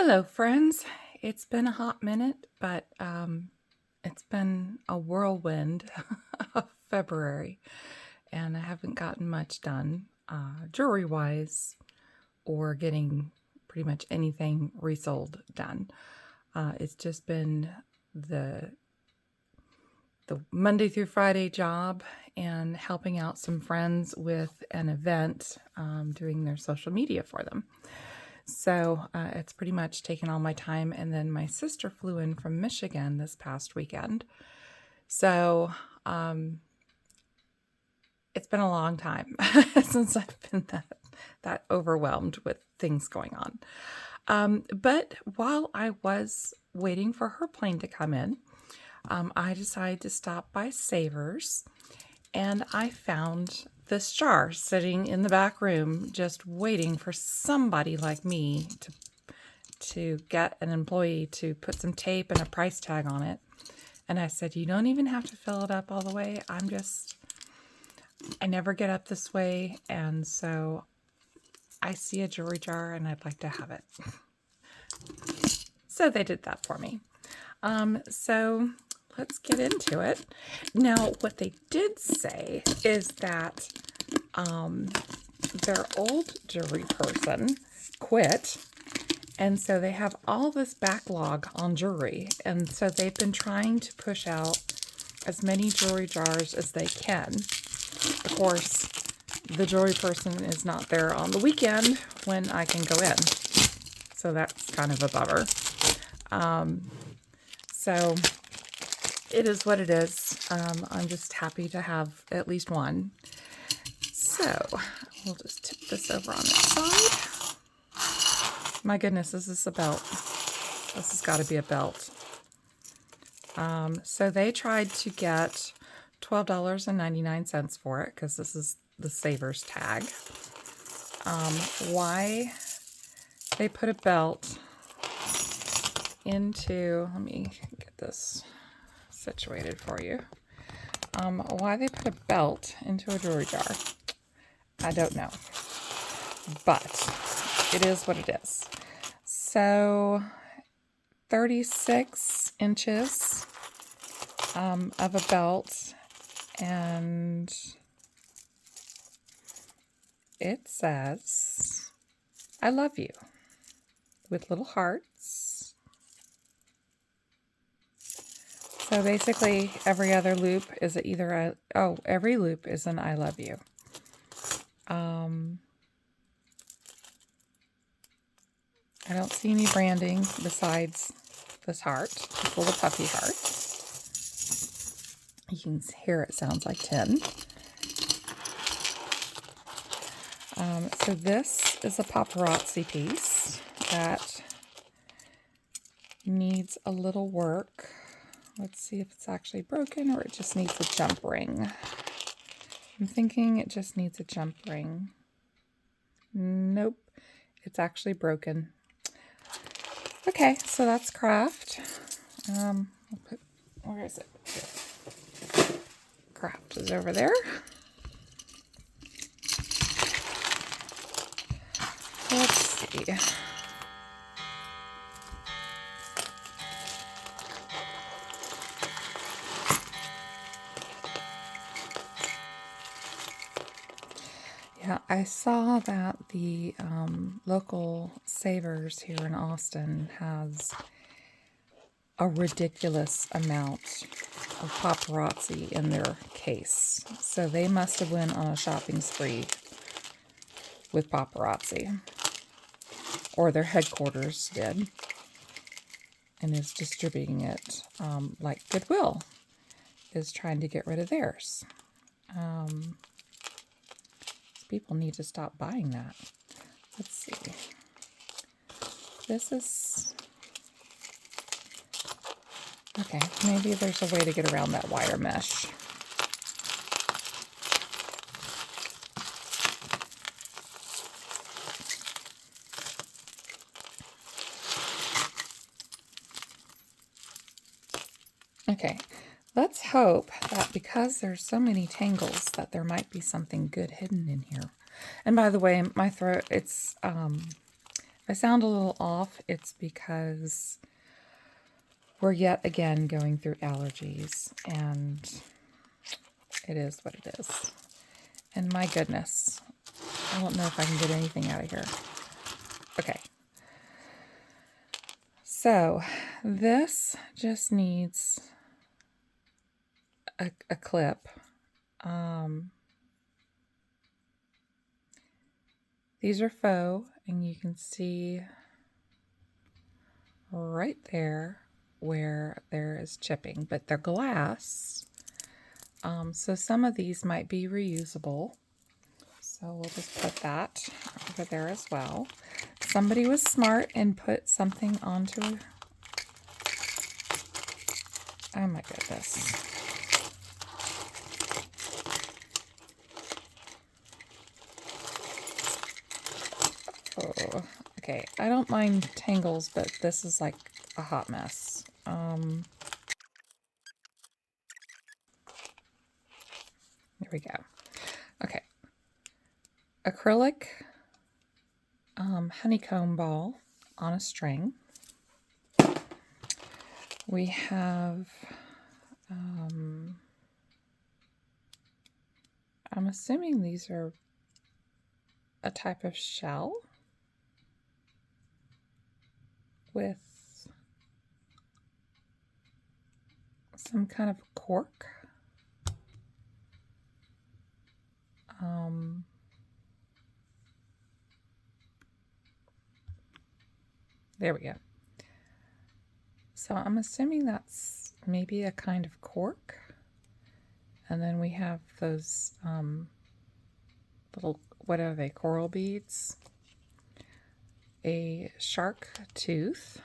Hello, friends. It's been a hot minute, but it's been a whirlwind of February, and I haven't gotten much done jewelry wise or getting pretty much anything resold done. It's just been the Monday through Friday job and helping out some friends with an event, doing their social media for them. So it's pretty much taken all my time. And then my sister flew in from Michigan this past weekend. So it's been a long time since I've been that overwhelmed with things going on. But while I was waiting for her plane to come in, I decided to stop by Savers, and I found this jar sitting in the back room just waiting for somebody like me to get an employee to put some tape and a price tag on it. And I said, you don't even have to fill it up all the way. I never get up this way. And so I see a jewelry jar and I'd like to have it. So they did that for me. So let's get into it. Now, what they did say is that their old jewelry person quit, and so they have all this backlog on jewelry, and so they've been trying to push out as many jewelry jars as they can. Of course, the jewelry person is not there on the weekend when I can go in, so that's kind of a bummer. So it is what it is. I'm just happy to have at least one. So we'll just tip this over on its side. My goodness, is this a belt? This has got to be a belt. So they tried to get $12.99 for it because this is the Savers tag. Why they put a belt into, let me get this situated for you. Why they put a belt into a jewelry jar, I don't know, but it is what it is. So 36 inches of a belt, and it says, I love you, with little hearts. So basically every other loop is either every loop is an I love you. I don't see any branding besides this heart, this little puppy heart. You can hear it sounds like tin. So this is a paparazzi piece that needs a little work. Let's see if it's actually broken or it just needs a jump ring. I'm thinking it just needs a jump ring. Nope, it's actually broken. Okay, so that's craft. Where is it? Craft is over there. Let's see. Yeah, I saw that the local Savers here in Austin has a ridiculous amount of paparazzi in their case. So they must have went on a shopping spree with paparazzi. Or their headquarters did. And is distributing it like Goodwill is trying to get rid of theirs. People need to stop buying that. Let's see. This is... Okay, maybe there's a way to get around that wire mesh. Okay, let's hope that because there's so many tangles that there might be something good hidden in here. And by the way, my throat, it's If I sound a little off, it's because we're yet again going through allergies, and it is what it is. And my goodness, I don't know if I can get anything out of here. Okay. So this just needs a clip. These are faux, and you can see right there where there is chipping, but they're glass. So some of these might be reusable. So we'll just put that over there as well. Somebody was smart and put something onto. Oh my goodness. Oh, okay. I don't mind tangles, but this is like a hot mess. There we go. Okay. Acrylic honeycomb ball on a string. We have, I'm assuming these are a type of shell with some kind of cork. There we go. So I'm assuming that's maybe a kind of cork. And then we have those little, what are they, coral beads. A shark tooth,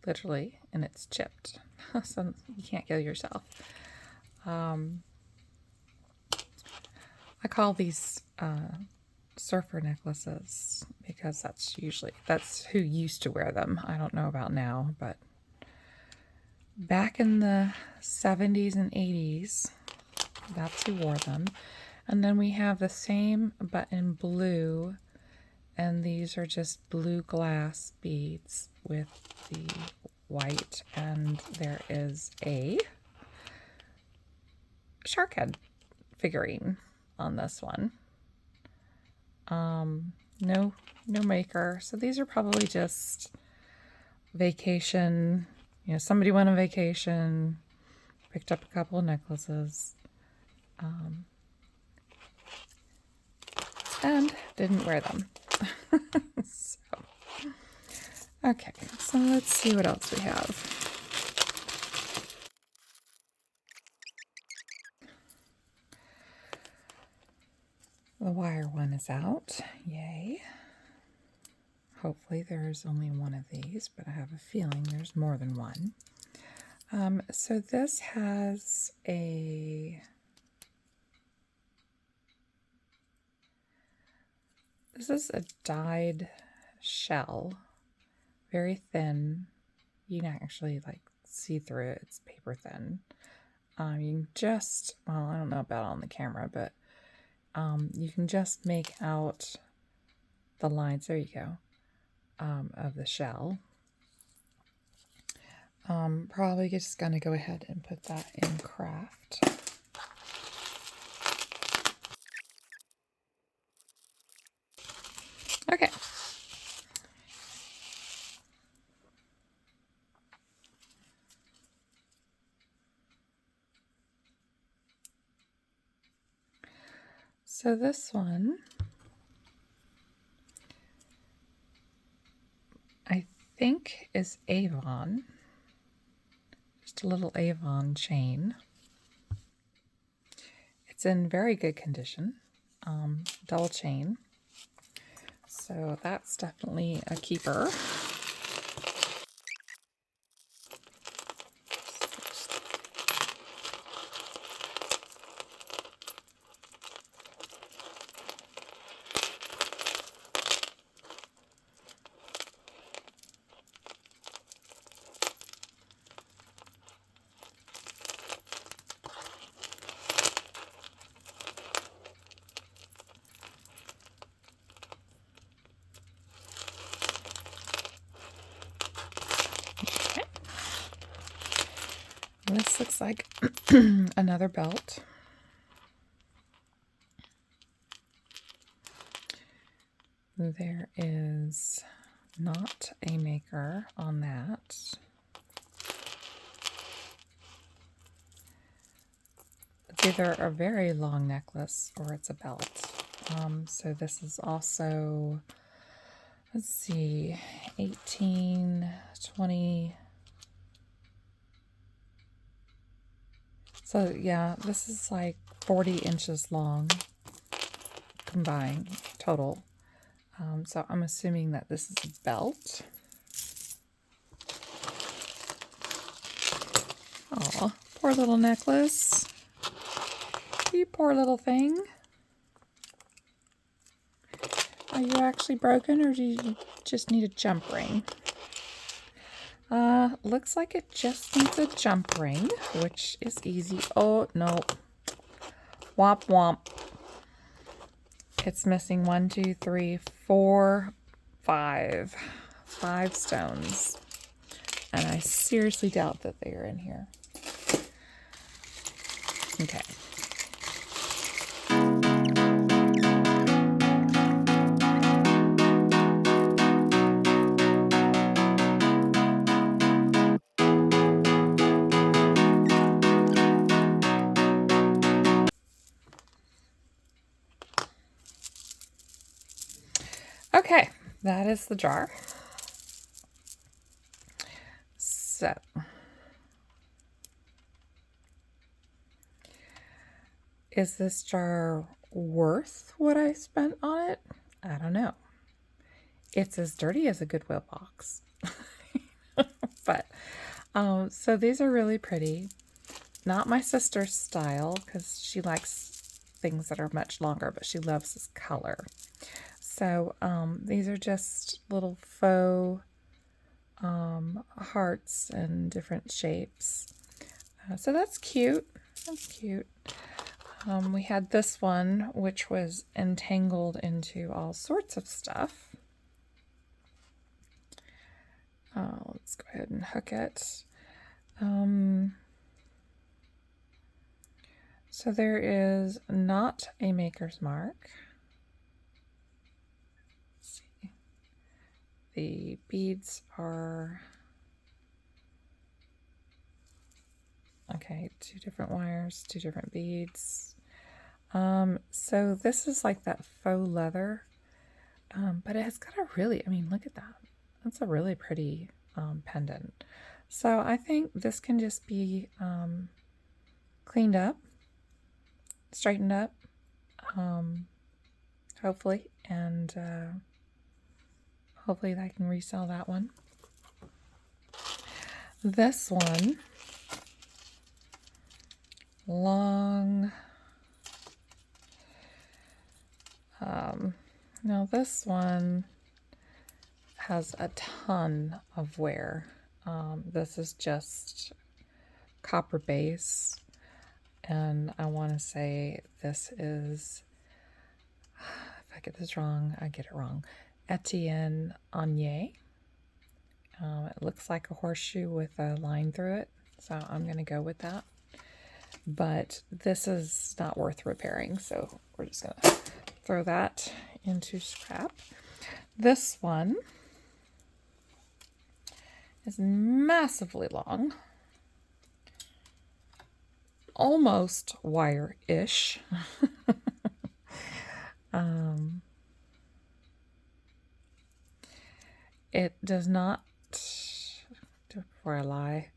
literally, and it's chipped. So you can't kill yourself. I call these surfer necklaces because that's who used to wear them. I don't know about now, but back in the 70s and 80s, that's who wore them. And then we have the same but in blue, and these are just blue glass beads with the white, and there is a shark head figurine on this one. No maker. So these are probably just vacation. You know, somebody went on vacation, picked up a couple of necklaces, and didn't wear them. Okay, so let's see what else we have. The wire one is out. Yay. Hopefully there's only one of these, but I have a feeling there's more than one. So this has this is a dyed shell, very thin. You can actually like see through it. It's paper thin. You can just, well, I don't know about on the camera, but you can just make out the lines, there you go, of the shell. Probably just gonna go ahead and put that in craft. Okay. So this one, I think, is Avon. Just a little Avon chain. It's in very good condition, double chain. So that's definitely a keeper. This looks like another belt. There is not a maker on that. It's either a very long necklace or it's a belt. So this is also, let's see, 18, 20. So yeah, this is like 40 inches long combined total. So I'm assuming that this is a belt. Aw, poor little necklace. You poor little thing. Are you actually broken, or do you just need a jump ring? Looks like it just needs a jump ring, which is easy. Oh, no. Womp womp. It's missing 1, 2, 3, 4, 5. 5 stones. And I seriously doubt that they are in here. Okay. Okay, that is the jar. So, is this jar worth what I spent on it? I don't know. It's as dirty as a Goodwill box. But, so these are really pretty. Not my sister's style, because she likes things that are much longer, but she loves this color. So these are just little faux hearts and different shapes. So that's cute. That's cute. We had this one, which was entangled into all sorts of stuff. Let's go ahead and hook it. So there is not a maker's mark. Let's see. The beads are, okay, 2 different wires, 2 different beads. So this is like that faux leather, but it has got a really, I mean, look at that. That's a really pretty pendant. So I think this can just be cleaned up, straightened up, hopefully, and hopefully I can resell that one. This one, long, now this one has a ton of wear. This is just copper base, and I want to say this is, if I get this wrong, I get it wrong, Etienne Agnier. It looks like a horseshoe with a line through it, so I'm going to go with that. But this is not worth repairing, so we're just going to throw that into scrap. This one is massively long, almost wire-ish. It does not, before I lie,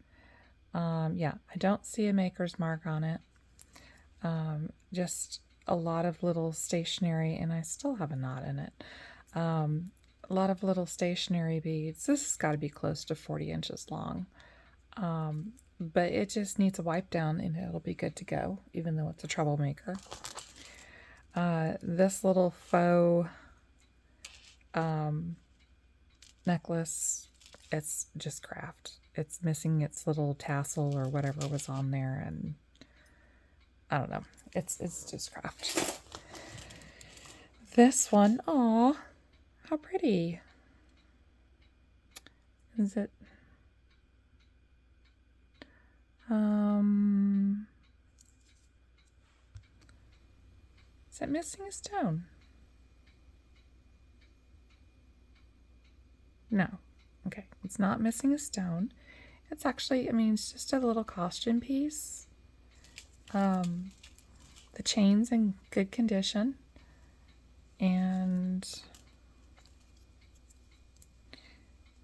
yeah, I don't see a maker's mark on it. Just a lot of little stationery, and I still have a knot in it. A lot of little stationery beads. This has got to be close to 40 inches long. But it just needs a wipe down and it'll be good to go, even though it's a troublemaker. This little faux necklace, it's just craft. It's missing its little tassel or whatever was on there, and I don't know. It's just craft. This one, aw, how pretty. Is it? Is it missing a stone? No. Okay, it's not missing a stone. It's actually, I mean, it's just a little costume piece. The chain's in good condition. And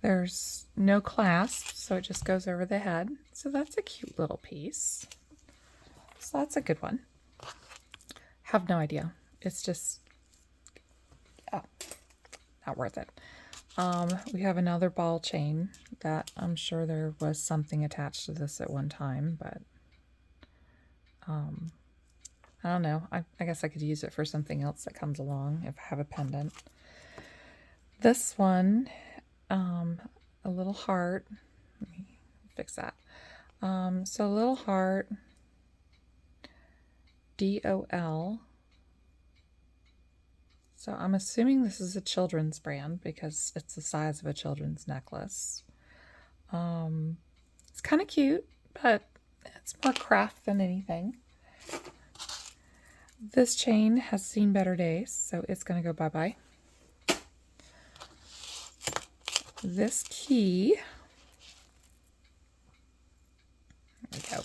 there's no clasp, so it just goes over the head. So that's a cute little piece. So that's a good one. Have no idea. It's just, oh, not worth it. We have another ball chain that I'm sure there was something attached to this at one time, but I don't know. I guess I could use it for something else that comes along if I have a pendant. This one, a little heart. Let me fix that. So a little heart, DOL. So I'm assuming this is a children's brand because it's the size of a children's necklace. It's kind of cute, but it's more craft than anything. This chain has seen better days, so it's going to go bye-bye. This key, there we go.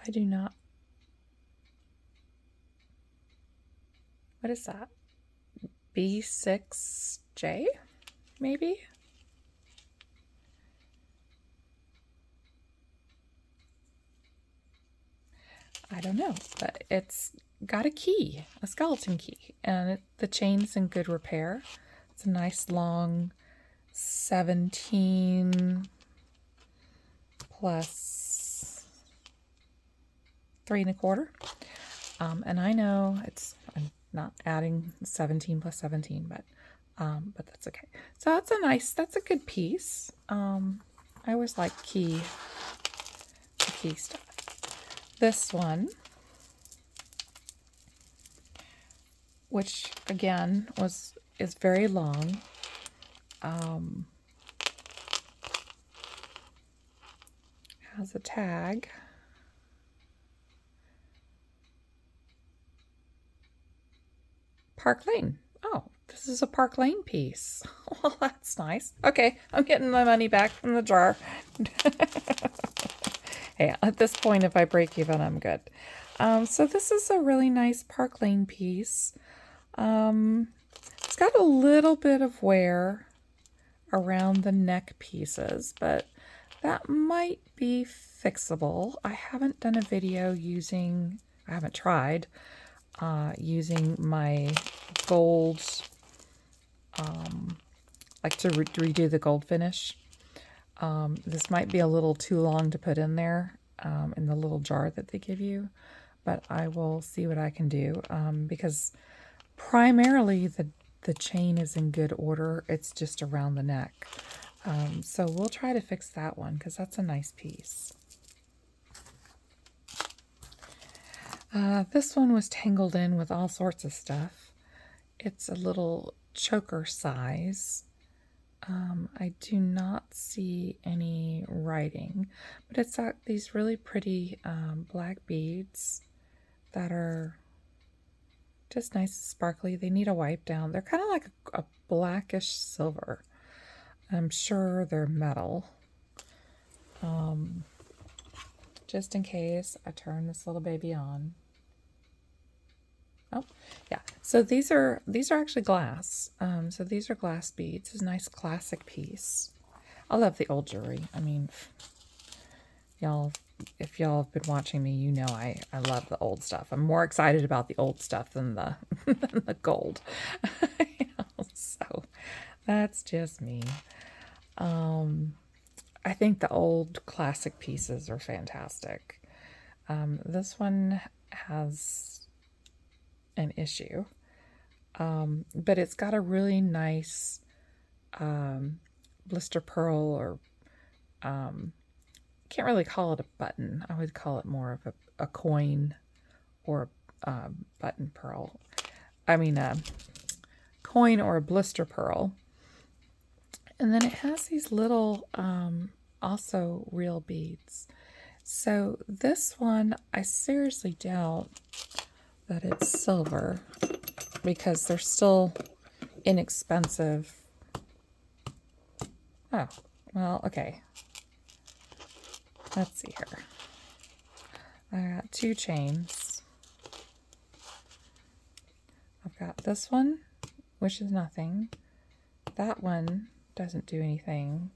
I do not, what is that? B6J, maybe? I don't know, but it's got a key, a skeleton key, and the chain's in good repair. It's a nice long 17 plus 3 1/4. And I know I'm not adding 17 plus 17, but that's okay. So that's a good piece. I always like key stuff. This one, which again is very long. Has a tag. Park Lane. Oh, this is a Park Lane piece. Well, that's nice. Okay, I'm getting my money back from the jar. Hey, at this point, if I break even, I'm good. So this is a really nice Park Lane piece. It's got a little bit of wear around the neck pieces, but that might be fixable. I haven't done a video I haven't tried using my gold, like to redo the gold finish. This might be a little too long to put in there in the little jar that they give you, but I will see what I can do because primarily the chain is in good order. It's just around the neck. So we'll try to fix that one because that's a nice piece. This one was tangled in with all sorts of stuff. It's a little choker size. I do not see any writing, but it's got these really pretty black beads that are just nice and sparkly. They need a wipe down. They're kind of like a blackish silver. I'm sure they're metal. Just in case I turn this little baby on. Oh, yeah. So these are actually glass. So these are glass beads. It's a nice classic piece. I love the old jewelry. I mean, if y'all have been watching me, you know I love the old stuff. I'm more excited about the old stuff than the than the gold. So that's just me. I think the old classic pieces are fantastic. This one has an issue, but it's got a really nice blister pearl, or can't really call it a button. I would call it more of a coin or a button pearl. I mean a coin or a blister pearl. And then it has these little, also real beads. So this one, I seriously doubt that it's silver because they're still inexpensive. Oh, well, okay. Let's see here. I got 2 chains. I've got this one, which is nothing. That one doesn't do anything.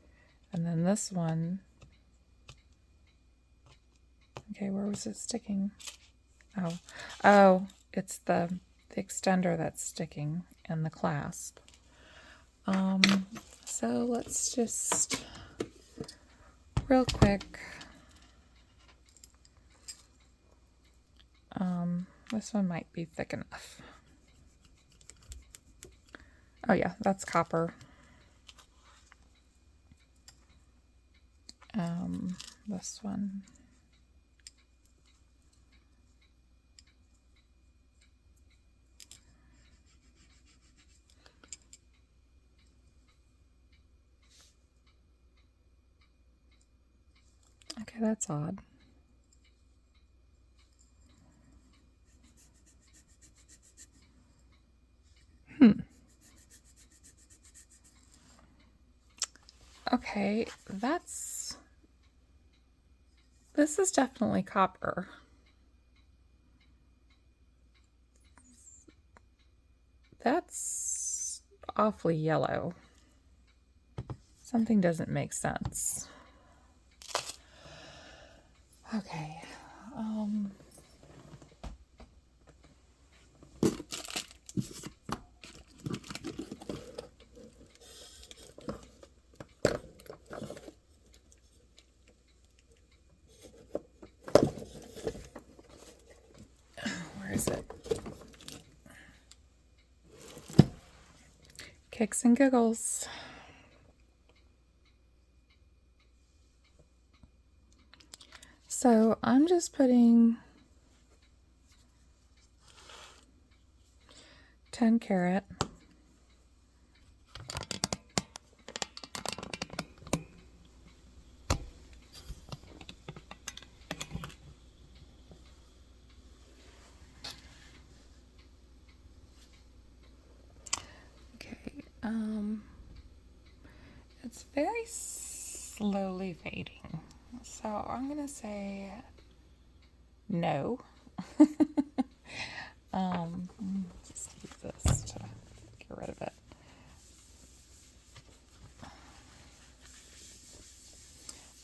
And then this one. Okay, where was it sticking? Oh, it's the extender that's sticking and the clasp. So let's just real quick. This one might be thick enough. Oh yeah, that's copper. This one. Okay, that's odd. Okay, this is definitely copper. That's awfully yellow. Something doesn't make sense. Okay. Where is it? Kicks and giggles. So I'm just putting 10 carat. Okay, it's very slowly fading. So I'm gonna say no. Just use this to get rid of it.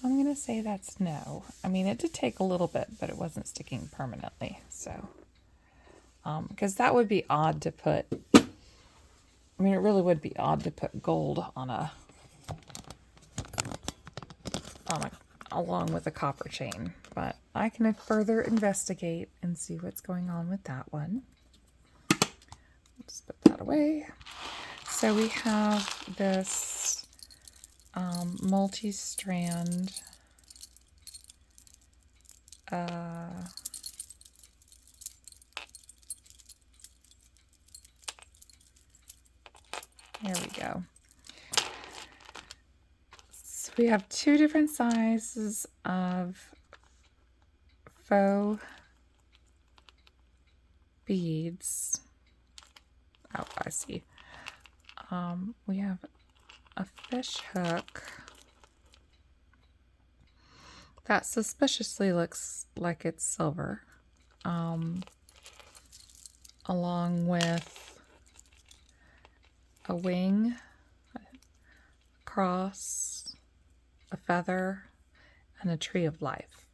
I'm gonna say that's no. I mean, it did take a little bit, but it wasn't sticking permanently. So, because that would be odd to put. I mean, it really would be odd to put gold on a along with a copper chain, but I can further investigate and see what's going on with that one. Let's put that away. So we have this multi-strand there we go. So we have 2 different sizes of faux beads. Oh, I see. We have a fish hook that suspiciously looks like it's silver, along with a wing, a cross, a feather, and a tree of life.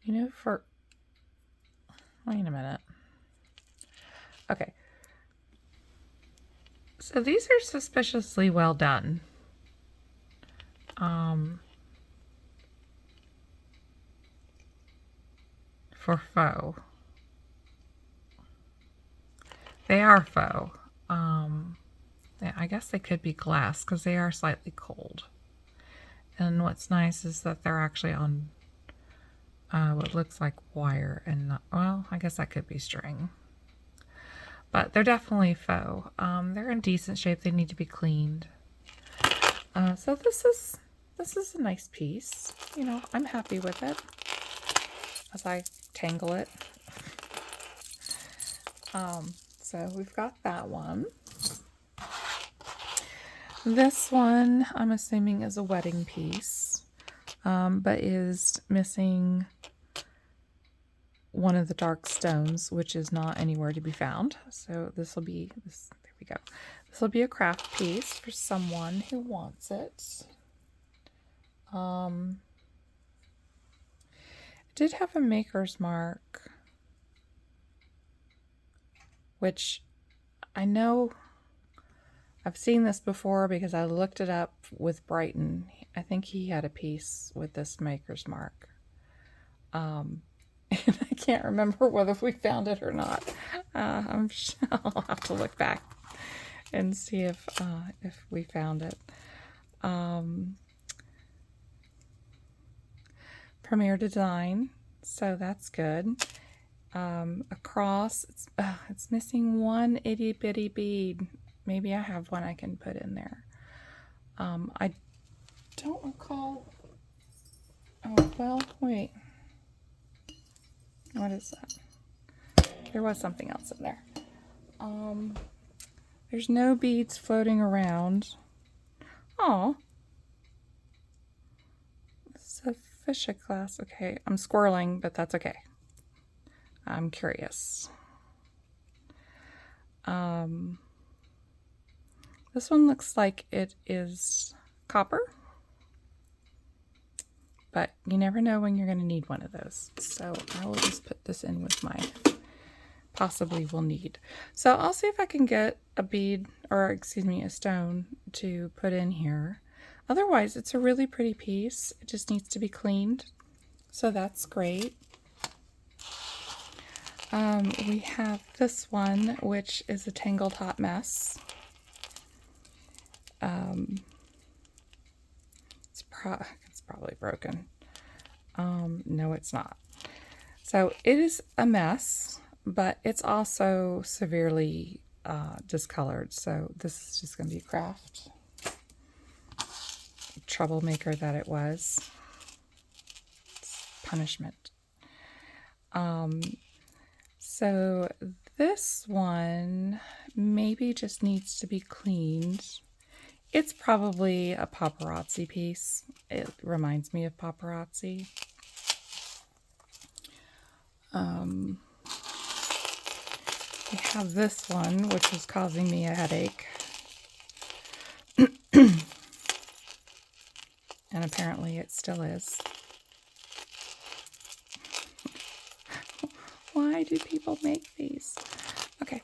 You know, wait a minute. Okay. So these are suspiciously well done. For faux. They are faux. I guess they could be glass because they are slightly cold. And what's nice is that they're actually on what looks like wire and not, well, I guess that could be string. But they're definitely faux. They're in decent shape. They need to be cleaned. So this is a nice piece. You know, I'm happy with it as I tangle it. So we've got that one. This one, I'm assuming, is a wedding piece, but is missing one of the dark stones, which is not anywhere to be found. So this will be this. There we go. This will be a craft piece for someone who wants it. It did have a maker's mark, which I know I've seen this before because I looked it up with Brighton. I think he had a piece with this maker's mark. And I can't remember whether we found it or not. I'll have to look back and see if we found it. Premier Design, so that's good. Across, it's missing one itty bitty bead. Maybe I have one I can put in there. I don't recall. Oh, well, wait. What is that? There was something else in there. There's no beads floating around. Oh. It's a fish glass. Okay, I'm squirreling, but that's okay. I'm curious. This one looks like it is copper, but you never know when you're going to need one of those. So I will just put this in with my possibly will need. So I'll see if I can get a bead, or excuse me, a stone to put in here. Otherwise, it's a really pretty piece. It just needs to be cleaned. So that's great. We have this one, which is a tangled hot mess. It's probably broken. No, it's not. So it is a mess, but it's also severely discolored. So this is just going to be craft. Troublemaker that it was. It's punishment. So this one maybe just needs to be cleaned. It's probably a paparazzi piece. It reminds me of paparazzi. We have this one, which is causing me a headache. And apparently it still is. Why do people make these? Okay.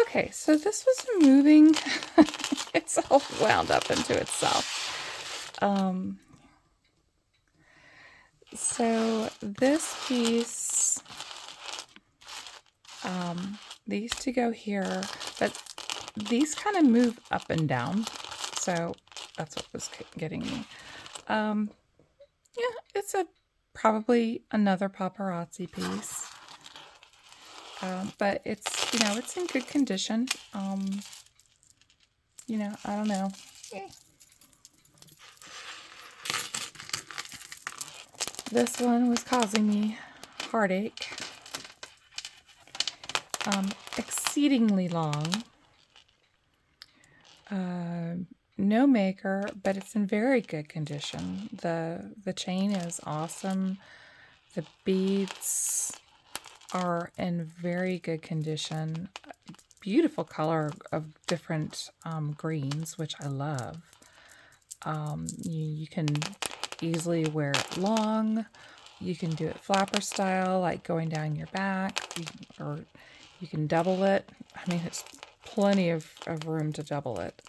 Okay, so this was moving. It's all wound up into itself. So this piece, these two go here, but these kind of move up and down. So that's what was getting me. Yeah, it's probably another paparazzi piece. But it's, it's in good condition. I don't know. This one was causing me heartache. Exceedingly long. No maker, but it's in very good condition. The chain is awesome. The beads are in very good condition. Beautiful color of different greens, which I love. You can easily wear it long. You can do it flapper style, like going down your back, or you can double it. I mean, it's plenty of room to double it.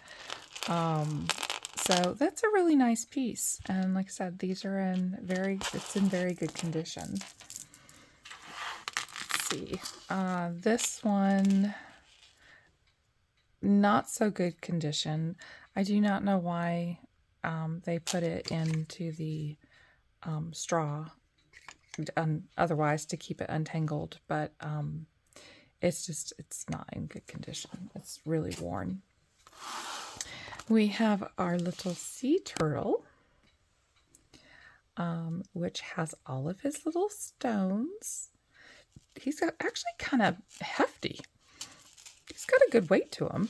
So that's a really nice piece. And like I said, these are it's in very good condition. Let's see. This one, not so good condition. I do not know why they put it into the straw, otherwise to keep it untangled, but it's not in good condition. It's really worn. We have our little sea turtle, which has all of his little stones. He's actually kind of hefty. He's got a good weight to him.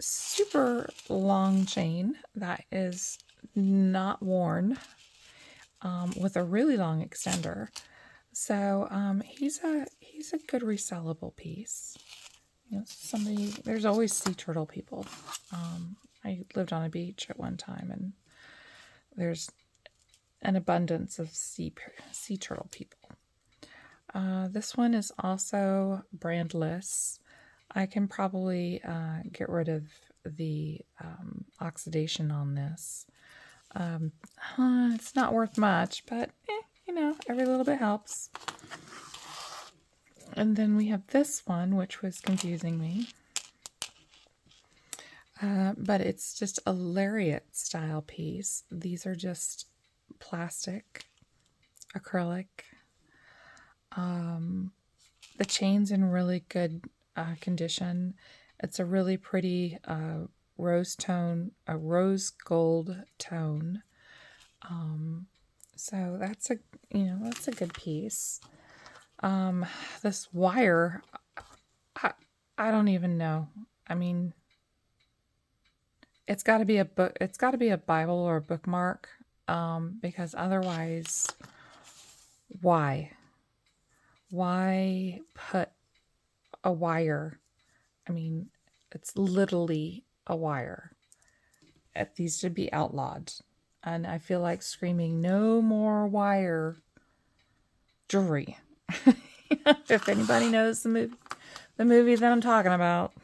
Super long chain that is not worn, with a really long extender. So he's a good resellable piece. You know, there's always sea turtle people. I lived on a beach at one time, and there's an abundance of sea turtle people. This one is also brandless. I can probably get rid of the oxidation on this. It's not worth much, but you know, every little bit helps. And then we have this one, which was confusing me. But it's just a lariat style piece. These are just plastic, acrylic. The chain's in really good condition. It's a really pretty rose gold tone. So that's a good piece. This wire, I don't even know. I mean, it's got to be a book. It's got to be a Bible or a bookmark, because otherwise, why put a wire? I mean, it's literally a wire. These should be outlawed, and I feel like screaming, "No more wire jewelry!" If anybody knows the movie that I'm talking about,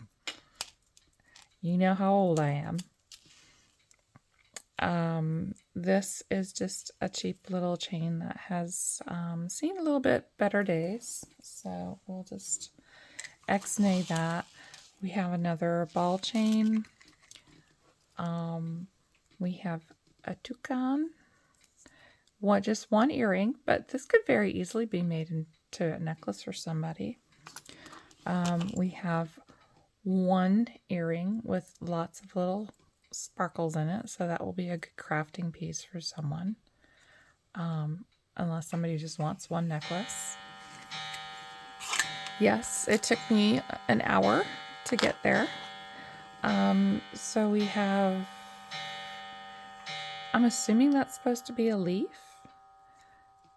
you know how old I am. This is just a cheap little chain that has seen a little bit better days, so we'll just X-nay that. We have another ball chain. We have a toucan. Just one earring, but this could very easily be made into a necklace for somebody. We have one earring with lots of little sparkles in it, so that will be a good crafting piece for someone, unless somebody just wants one necklace. Yes, it took me an hour to get there. So we have, I'm assuming that's supposed to be a leaf.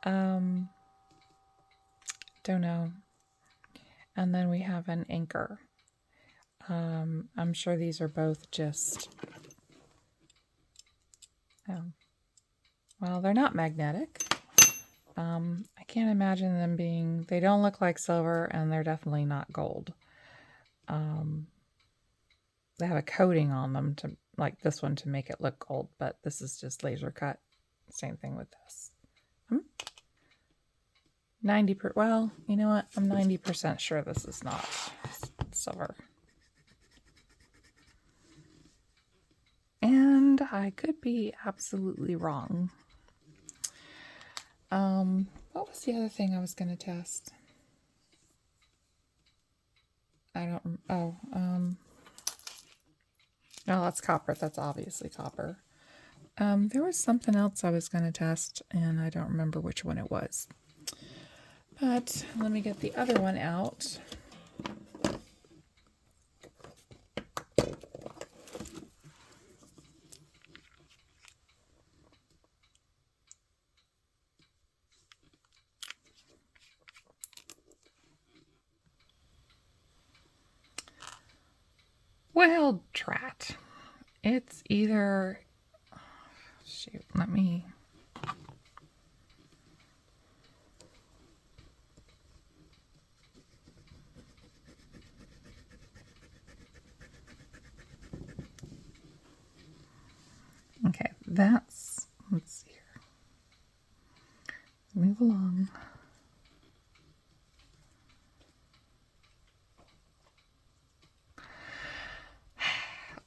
Don't know. And then we have an anchor. I'm sure these are both just, well, they're not magnetic. I can't imagine them being, they don't look like silver, and they're definitely not gold. They have a coating on them, to like this one, to make it look gold, but this is just laser cut. Same thing with this. 90%, well, you know what? I'm 90% sure this is not silver. And I could be absolutely wrong. What was the other thing I was going to test? No, that's copper. That's obviously copper. There was something else I was going to test, and I don't remember which one it was. But let me get the other one out. Well, drat. It's either... Shoot, let me... Okay, that's... Let's see here. Move along.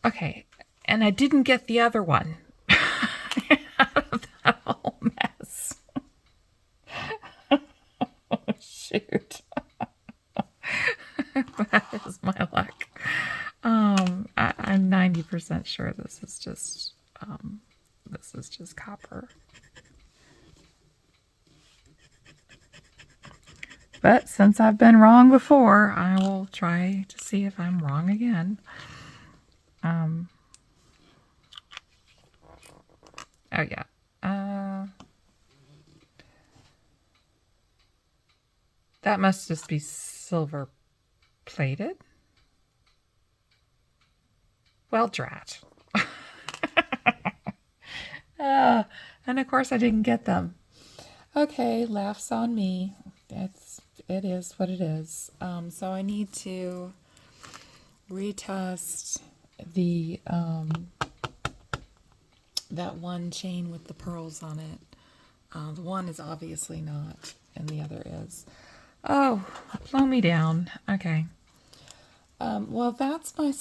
Okay, and I didn't get the other one. 100% sure this is just copper. But since I've been wrong before, I will try to see if I'm wrong again. Oh yeah. That must just be silver plated. Well, drat. And of course I didn't get them. Okay, laughs on me. It is what it is. So I need to retest the that one chain with the pearls on it. The one is obviously not, and the other is. Oh, blow me down. Okay. Well, that's my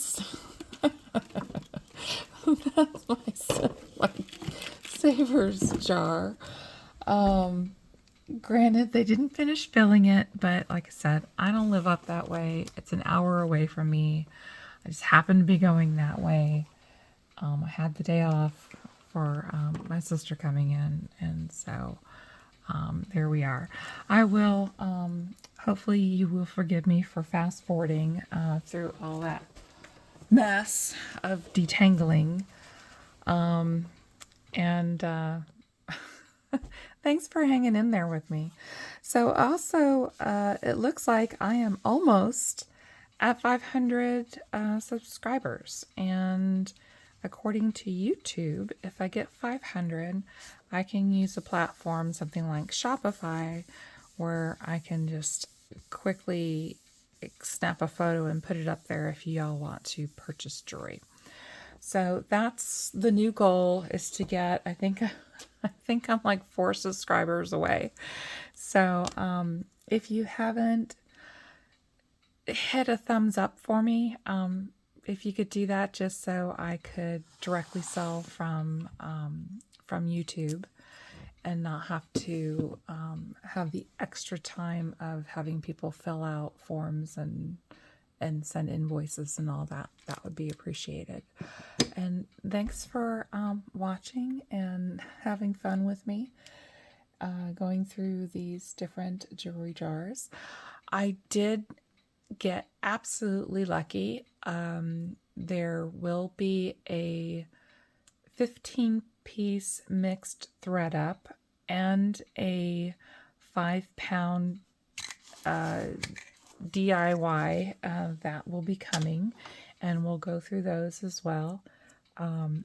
Savers jar. Granted, they didn't finish filling it, but like I said, I don't live up that way. It's an hour away from me. I just happened to be going that way. I had the day off for my sister coming in, and so there we are. I will, hopefully you will forgive me for fast forwarding through all that mess of detangling. And thanks for hanging in there with me. So also, it looks like I am almost at 500 subscribers. And according to YouTube, if I get 500, I can use a platform, something like Shopify, where I can just quickly snap a photo and put it up there if y'all want to purchase jewelry. So that's the new goal, is to get, I think I'm like 4 subscribers away. So if you haven't, hit a thumbs up for me. If you could do that, just so I could directly sell from YouTube and not have to have the extra time of having people fill out forms and send invoices and all that. That would be appreciated. And thanks for watching and having fun with me going through these different jewelry jars. I did get absolutely lucky. There will be a 15-piece mixed thread up and a 5-pound DIY that will be coming, and we'll go through those as well.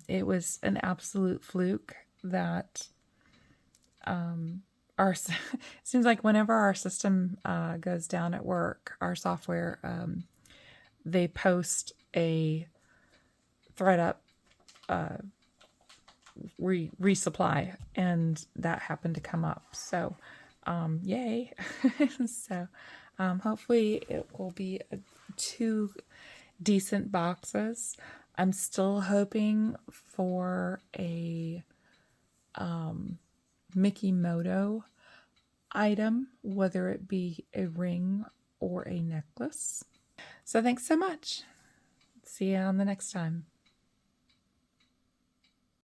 It was an absolute fluke that it seems like whenever our system goes down at work, our software, they post a thread up resupply, and that happened to come up. So yay. So hopefully it will be 2 decent boxes. I'm still hoping for a Mikimoto item, whether it be a ring or a necklace. So thanks so much. See you on the next time.